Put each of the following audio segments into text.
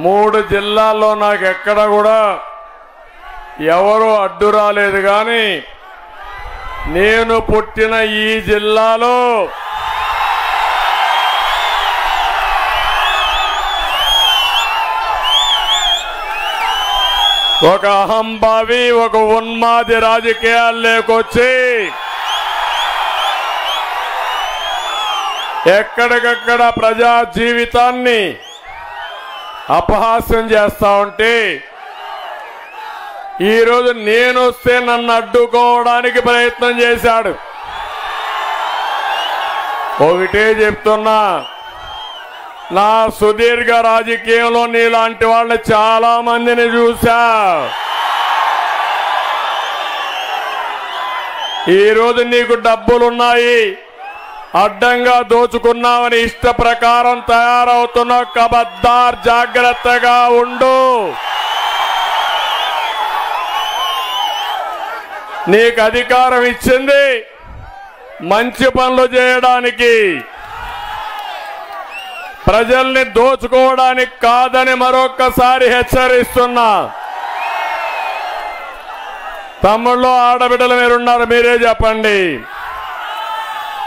3 జిల్లాల్లో నాకు ఎక్కడ కూడా ఎవరు అడ్డు రాలేదు కానీ నేను పుట్టిన ఈ జిల్లాలో ఒక అహంభావి ఒక ఉన్మాది రాజకీయాలు లేకొచ్చి ఎక్కడికక్కడ ప్రజా జీవితాన్ని అపహాస్యం చేస్తా ఉంటే ఈరోజు నేను వస్తే నన్ను అడ్డుకోవడానికి ప్రయత్నం చేశాడు. ఒకటే చెప్తున్నా, నా సుదీర్ఘ రాజకీయంలో నీలాంటి వాళ్ళని చాలా మందిని చూశా. ఈరోజు నీకు డబ్బులున్నాయి, అడ్డంగా దోచుకున్నామని ఇష్ట ప్రకారం తయారవుతున్న కబద్దార్, జాగ్రత్తగా ఉండు. నీకు అధికారం ఇచ్చింది మంచి పనులు చేయడానికి, ప్రజల్ని దోచుకోవడానికి కాదని మరొక్కసారి హెచ్చరిస్తున్నా. తమ్ముళ్ళు ఆడబిడ్డలు మీరున్నారు, మీరే చెప్పండి.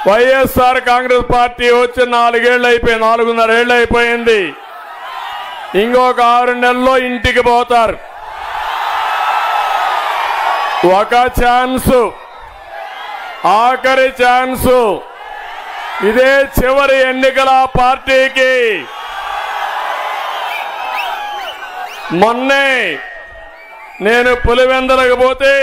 వైఎస్ఆర్ కాంగ్రెస్ పార్టీ వచ్చి 4 ఏళ్ళు అయిపోయింది, 4.5 ఏళ్ళు అయిపోయింది. ఇంకొక 6 నెలల్లో ఇంటికి పోతారు. ఒక ఛాన్సు, ఆఖరి ఛాన్సు, ఇదే చివరి ఎన్నికల పార్టీకి. మొన్నే నేను పులివెందులకు పోతే